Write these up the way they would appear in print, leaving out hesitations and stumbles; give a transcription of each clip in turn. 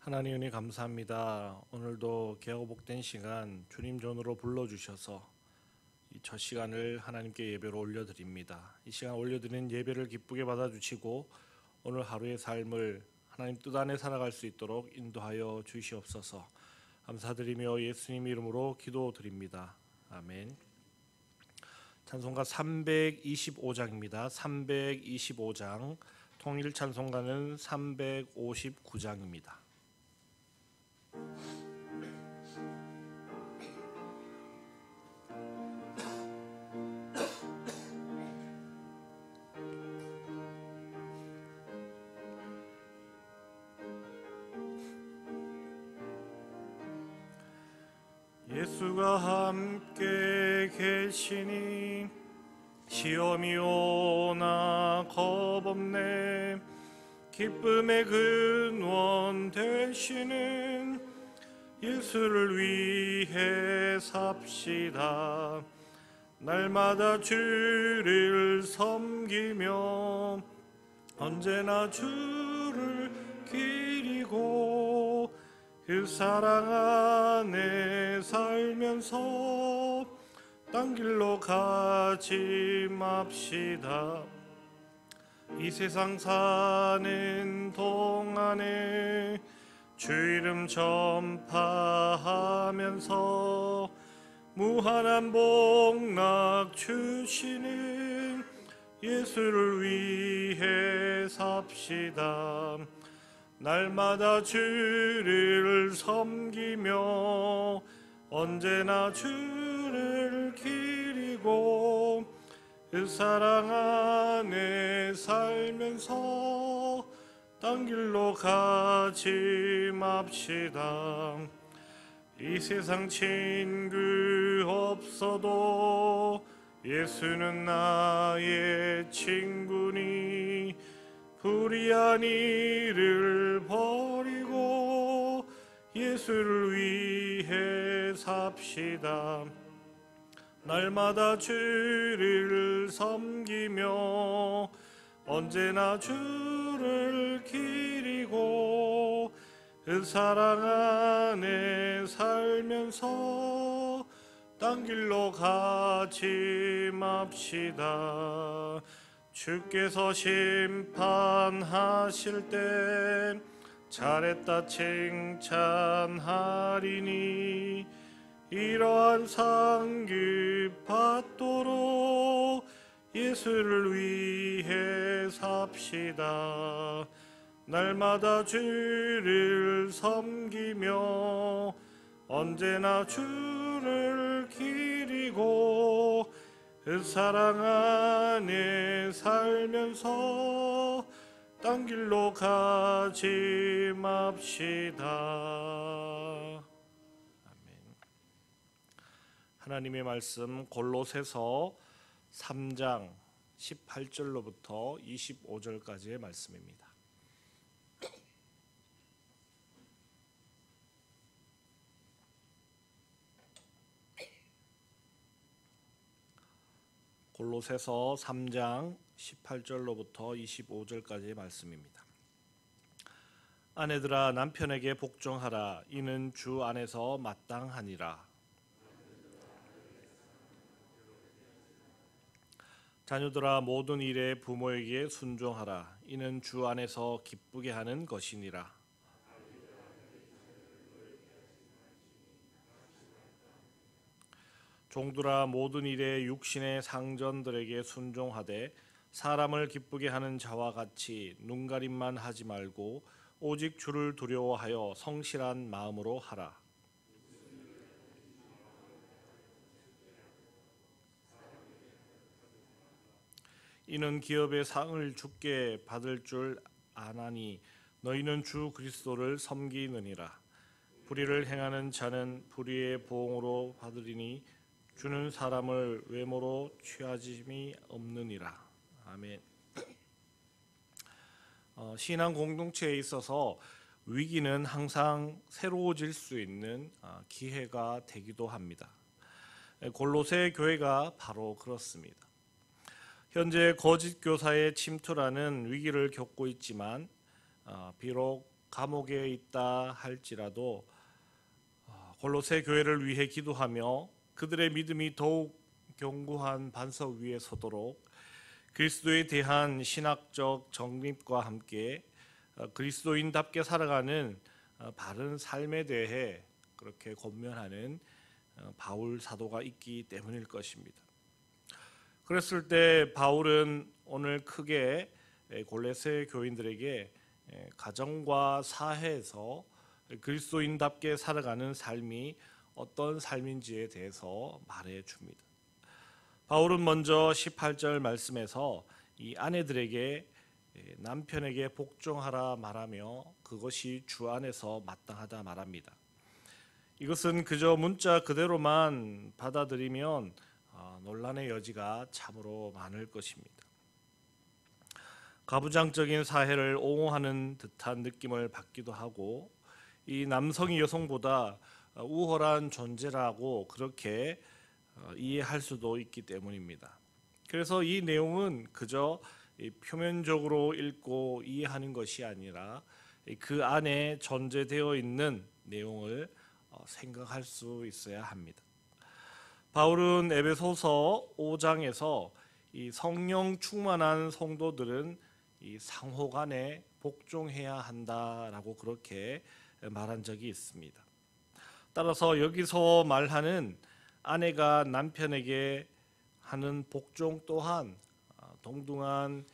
하나님 은혜 감사합니다. 오늘도 귀하고 복된 시간 주님 전으로 불러주셔서 이 첫 시간을 하나님께 예배로 올려드립니다. 이 시간 올려드리는 예배를 기쁘게 받아주시고 오늘 하루의 삶을 하나님 뜻 안에 살아갈 수 있도록 인도하여 주시옵소서. 감사드리며 예수님 이름으로 기도드립니다. 아멘. 찬송가 325장입니다. 325장 통일 찬송가는 359장입니다. 예수가 함께 계시니 시험이 오나 겁없네. 기쁨의 근원 되시는 예수를 위해 삽시다. 날마다 주를 섬기며 언제나 주를 기리고 그 사랑 안에 살면서 딴 길로 가지 맙시다. 이 세상 사는 동안에 주 이름 전파하면서 무한한 복락 주시는 예수를 위해 삽시다. 날마다 주를 섬기며 언제나 주를 기리고 그 사랑 안에 살면서 딴 길로 가지 맙시다. 이 세상 친구 없어도 예수는 나의 친구니 불의한 일을 버리고 예수를 위해 삽시다. 날마다 주를 섬기며 언제나 주를 기리고 그 사랑 안에 살면서 딴 길로 가지 맙시다. 주께서 심판하실 때 잘했다 칭찬하리니 이러한 상급 받도록 예수를 위해 삽시다. 날마다 주를 섬기며 언제나 주를 기리고 그 사랑 안에 살면서 딴 길로 가지 맙시다. 하나님의 말씀 골로새서 3장 18절로부터 25절까지의 말씀입니다. 골로새서 3장 18절로부터 25절까지의 말씀입니다. 아내들아 남편에게 복종하라. 이는 주 안에서 마땅하니라. 자녀들아 모든 일에 부모에게 순종하라. 이는 주 안에서 기쁘게 하는 것이니라. 종들아 모든 일에 육신의 상전들에게 순종하되 사람을 기쁘게 하는 자와 같이 눈가림만 하지 말고 오직 주를 두려워하여 성실한 마음으로 하라. 이는 기업의 상을 주께 받을 줄 아나니 너희는 주 그리스도를 섬기느니라. 불의를 행하는 자는 불의의 보응으로 받으리니 주는 사람을 외모로 취하심이 없느니라. 아멘. 신앙 공동체에 있어서 위기는 항상 새로워질 수 있는 기회가 되기도 합니다. 골로새 교회가 바로 그렇습니다. 현재 거짓 교사의 침투라는 위기를 겪고 있지만 비록 감옥에 있다 할지라도 골로새 교회를 위해 기도하며 그들의 믿음이 더욱 견고한 반석 위에 서도록 그리스도에 대한 신학적 정립과 함께 그리스도인답게 살아가는 바른 삶에 대해 그렇게 권면하는 바울 사도가 있기 때문일 것입니다. 그랬을 때 바울은 오늘 크게 골로새 교인들에게 가정과 사회에서 그리스도인답게 살아가는 삶이 어떤 삶인지에 대해서 말해 줍니다. 바울은 먼저 18절 말씀에서 이 아내들에게 남편에게 복종하라 말하며 그것이 주 안에서 마땅하다 말합니다. 이것은 그저 문자 그대로만 받아들이면 논란의 여지가 참으로 많을 것입니다. 가부장적인 사회를 옹호하는 듯한 느낌을 받기도 하고 이 남성이 여성보다 우월한 존재라고 그렇게 이해할 수도 있기 때문입니다. 그래서 이 내용은 그저 표면적으로 읽고 이해하는 것이 아니라 그 안에 존재되어 있는 내용을 생각할 수 있어야 합니다. 바울은 에베소서 5장에서 이 성령 충만한 성도들은 이 상호 간에 복종해야 한다라고 그렇게 말한 적이 있습니다. 따라서 여기서 말하는 아내가 남편에게 하는 복종 또한 동등한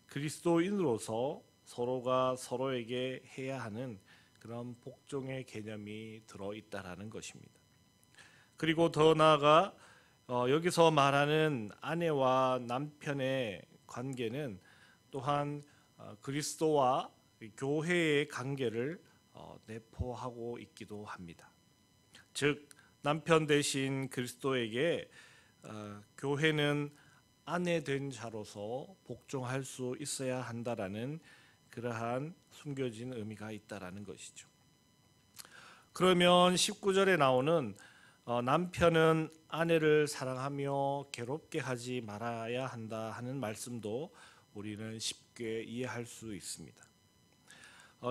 그리스도인으로서 서로가 서로에게 해야 하는 그런 복종의 개념이 들어있다라는 것입니다. 그리고 더 나아가 여기서 말하는 아내와 남편의 관계는 또한 그리스도와 교회의 관계를 내포하고 있기도 합니다. 즉 남편 대신 그리스도에게 교회는 아내 된 자로서 복종할 수 있어야 한다라는 그러한 숨겨진 의미가 있다라는 것이죠. 그러면 19절에 나오는 남편은 아내를 사랑하며 괴롭게 하지 말아야 한다 하는 말씀도 우리는 쉽게 이해할 수 있습니다.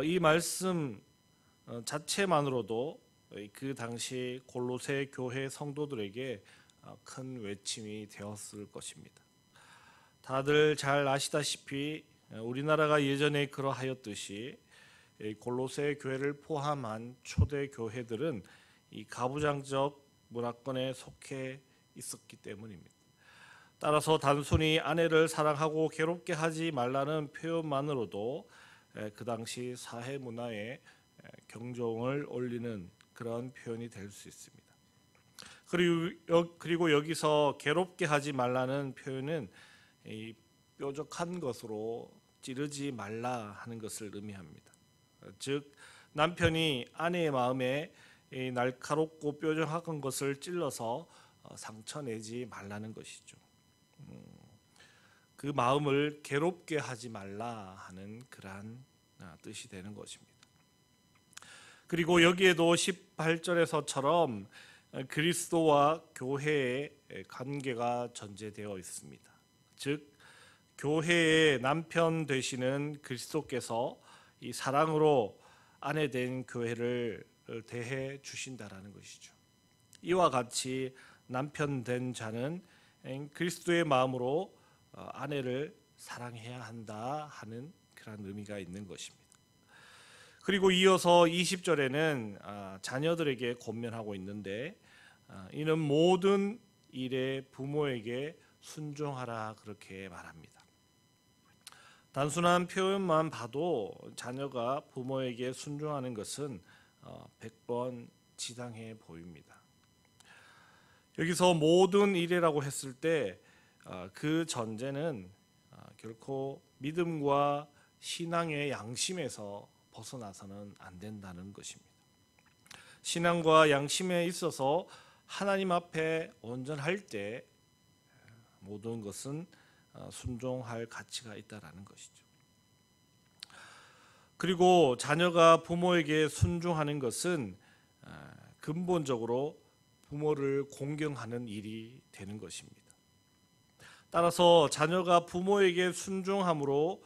이 말씀 자체만으로도 그 당시 골로새 교회 성도들에게 큰 외침이 되었을 것입니다. 다들 잘 아시다시피 우리나라가 예전에 그러하였듯이 골로새 교회를 포함한 초대 교회들은 이 가부장적 문화권에 속해 있었기 때문입니다. 따라서 단순히 아내를 사랑하고 괴롭게 하지 말라는 표현만으로도 그 당시 사회 문화에 경종을 울리는 그런 표현이 될 수 있습니다. 그리고 여기서 괴롭게 하지 말라는 표현은 이 뾰족한 것으로 찌르지 말라 하는 것을 의미합니다. 즉 남편이 아내의 마음에 날카롭고 뾰족한 것을 찔러서 상처내지 말라는 것이죠. 그 마음을 괴롭게 하지 말라 하는 그러한 뜻이 되는 것입니다. 그리고 여기에도 18절에서처럼 그리스도와 교회의 관계가 전제되어 있습니다. 즉 교회의 남편 되시는 그리스도께서 이 사랑으로 아내 된 교회를 대해 주신다라는 것이죠. 이와 같이 남편 된 자는 그리스도의 마음으로 아내를 사랑해야 한다 하는 그런 의미가 있는 것입니다. 그리고 이어서 20절에는 자녀들에게 권면하고 있는데 이는 모든 일에 부모에게 순종하라 그렇게 말합니다. 단순한 표현만 봐도 자녀가 부모에게 순종하는 것은 100번 지당해 보입니다. 여기서 모든 일이라고 했을 때 그 전제는 결코 믿음과 신앙의 양심에서 벗어나서는 안 된다는 것입니다. 신앙과 양심에 있어서 하나님 앞에 온전할 때 모든 것은 순종할 가치가 있다라는 것이죠. 그리고 자녀가 부모에게 순종하는 것은 근본적으로 부모를 공경하는 일이 되는 것입니다. 따라서 자녀가 부모에게 순종함으로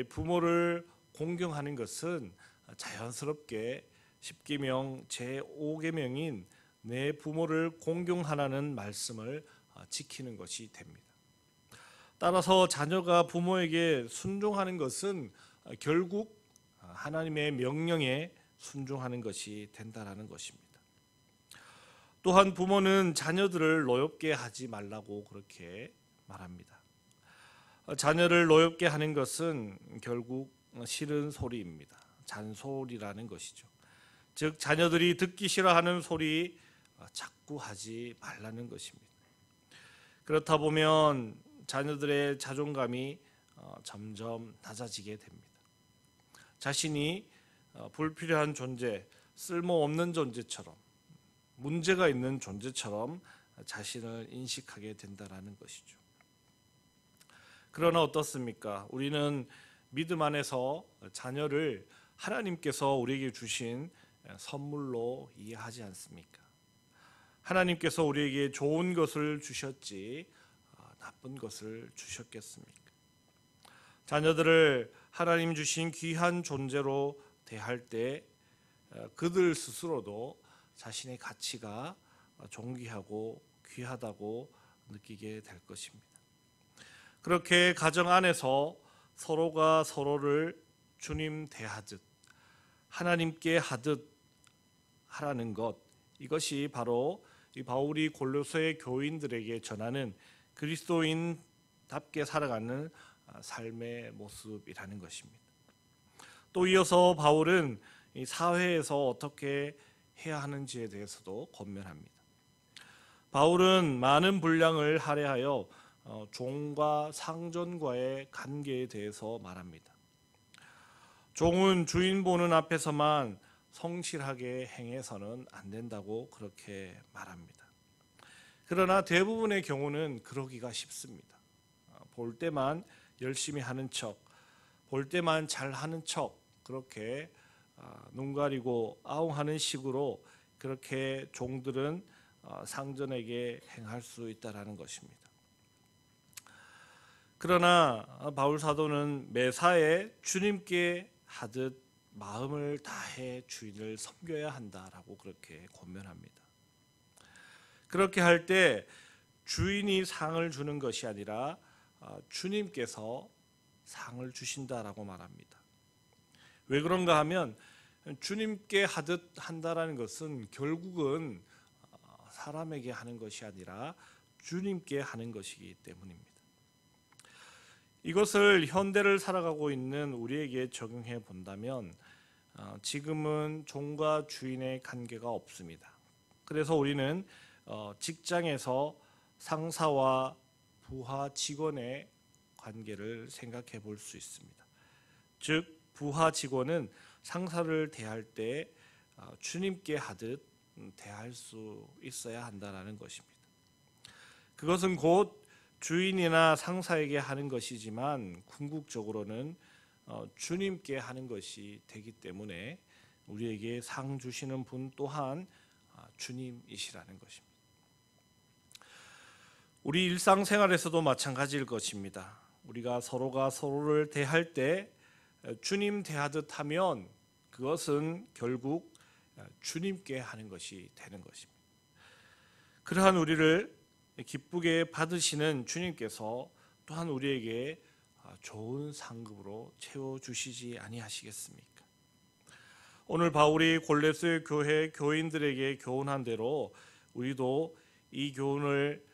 부모를 공경하는 것은 자연스럽게 10계명 제5계명인 내 부모를 공경하라는 말씀을 지키는 것이 됩니다. 따라서 자녀가 부모에게 순종하는 것은 결국 하나님의 명령에 순종하는 것이 된다라는 것입니다. 또한 부모는 자녀들을 노엽게 하지 말라고 그렇게 말합니다. 자녀를 노엽게 하는 것은 결국 싫은 소리입니다. 잔소리라는 것이죠. 즉 자녀들이 듣기 싫어하는 소리 자꾸 하지 말라는 것입니다. 그렇다 보면 자녀들의 자존감이 점점 낮아지게 됩니다. 자신이 불필요한 존재, 쓸모없는 존재처럼, 문제가 있는 존재처럼 자신을 인식하게 된다는 것이죠. 그러나 어떻습니까? 우리는 믿음 안에서 자녀를 하나님께서 우리에게 주신 선물로 이해하지 않습니까? 하나님께서 우리에게 좋은 것을 주셨지 나쁜 것을 주셨겠습니까? 자녀들을 하나님 주신 귀한 존재로 대할 때 그들 스스로도 자신의 가치가 존귀하고 귀하다고 느끼게 될 것입니다. 그렇게 가정 안에서 서로가 서로를 주님 대하듯 하나님께 하듯 하라는 것, 이것이 바로 이 바울이 골로새 교인들에게 전하는 그리스도인답게 살아가는 삶의 모습이라는 것입니다. 또 이어서 바울은 이 사회에서 어떻게 해야 하는지에 대해서도 권면합니다. 바울은 많은 분량을 할애하여 종과 상전과의 관계에 대해서 말합니다. 종은 주인 보는 앞에서만 성실하게 행해서는 안 된다고 그렇게 말합니다. 그러나 대부분의 경우는 그러기가 쉽습니다. 볼 때만 열심히 하는 척, 볼 때만 잘하는 척, 그렇게 눈 가리고 아웅하는 식으로 그렇게 종들은 상전에게 행할 수 있다라는 것입니다. 그러나 바울 사도는 매사에 주님께 하듯 마음을 다해 주인을 섬겨야 한다라고 그렇게 권면합니다. 그렇게 할 때 주인이 상을 주는 것이 아니라 주님께서 상을 주신다라고 말합니다. 왜 그런가 하면 주님께 하듯 한다라는 것은 결국은 사람에게 하는 것이 아니라 주님께 하는 것이기 때문입니다. 이것을 현대를 살아가고 있는 우리에게 적용해 본다면 지금은 종과 주인의 관계가 없습니다. 그래서 우리는 직장에서 상사와 부하 직원의 관계를 생각해 볼 수 있습니다. 즉 부하 직원은 상사를 대할 때 주님께 하듯 대할 수 있어야 한다는 것입니다. 그것은 곧 주인이나 상사에게 하는 것이지만 궁극적으로는 주님께 하는 것이 되기 때문에 우리에게 상 주시는 분 또한 주님이시라는 것입니다. 우리 일상생활에서도 마찬가지일 것입니다. 우리가 서로가 서로를 대할 때 주님 대하듯 하면 그것은 결국 주님께 하는 것이 되는 것입니다. 그러한 우리를 기쁘게 받으시는 주님께서 또한 우리에게 좋은 상급으로 채워주시지 아니하시겠습니까? 오늘 바울이 골로새 교회 교인들에게 교훈한 대로 우리도 이 교훈을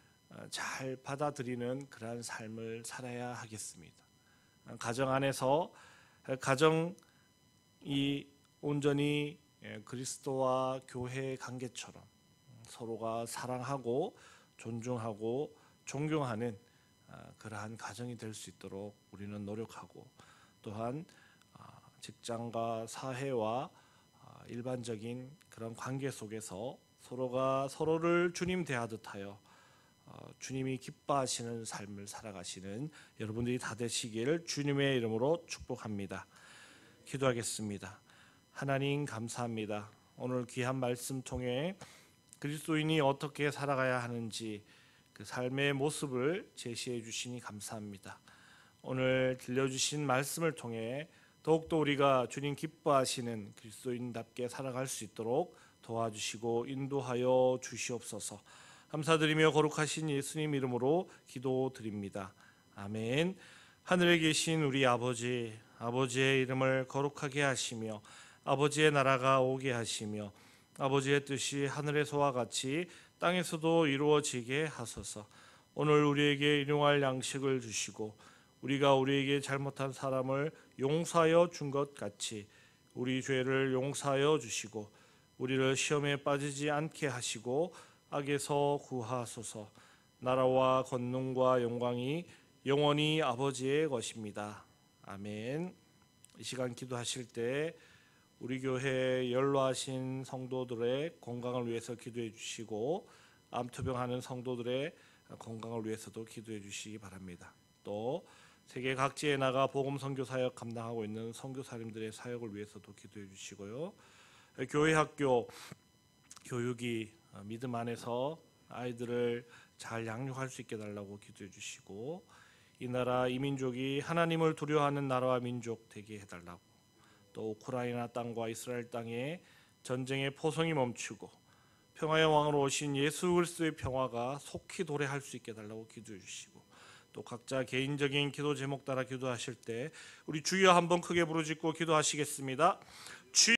잘 받아들이는 그러한 삶을 살아야 하겠습니다. 가정 안에서 가정이 온전히 그리스도와 교회의 관계처럼 서로가 사랑하고 존중하고 존경하는 그러한 가정이 될 수 있도록 우리는 노력하고 또한 직장과 사회와 일반적인 그런 관계 속에서 서로가 서로를 주님 대하듯 하여 주님이 기뻐하시는 삶을 살아가시는 여러분들이 다 되시기를 주님의 이름으로 축복합니다. 기도하겠습니다. 하나님 감사합니다. 오늘 귀한 말씀 통해 그리스도인이 어떻게 살아가야 하는지 그 삶의 모습을 제시해 주시니 감사합니다. 오늘 들려주신 말씀을 통해 더욱더 우리가 주님 기뻐하시는 그리스도인답게 살아갈 수 있도록 도와주시고 인도하여 주시옵소서. 감사드리며 거룩하신 예수님 이름으로 기도드립니다. 아멘. 하늘에 계신 우리 아버지, 아버지의 이름을 거룩하게 하시며 아버지의 나라가 오게 하시며 아버지의 뜻이 하늘에서와 같이 땅에서도 이루어지게 하소서. 오늘 우리에게 일용할 양식을 주시고 우리가 우리에게 잘못한 사람을 용서하여 준 것 같이 우리 죄를 용서하여 주시고 우리를 시험에 빠지지 않게 하시고 악에서 구하소서. 나라와 권능과 영광이 영원히 아버지의 것입니다. 아멘. 이 시간 기도하실 때 우리 교회 연로하신 성도들의 건강을 위해서 기도해 주시고 암투병하는 성도들의 건강을 위해서도 기도해 주시기 바랍니다. 또 세계 각지에 나가 복음 선교 사역 감당하고 있는 선교사님들의 사역을 위해서도 기도해 주시고요. 교회 학교 교육이 믿음 안에서 아이들을 잘 양육할 수 있게 달라고 기도해 주시고 이 나라 이 민족이 하나님을 두려워하는 나라와 민족 되게 해달라고 또 우크라이나 땅과 이스라엘 땅에 전쟁의 포성이 멈추고 평화의 왕으로 오신 예수 그리스도의 평화가 속히 도래할 수 있게 달라고 기도해 주시고 또 각자 개인적인 기도 제목 따라 기도하실 때 우리 주여 한번 크게 부르짖고 기도하시겠습니다.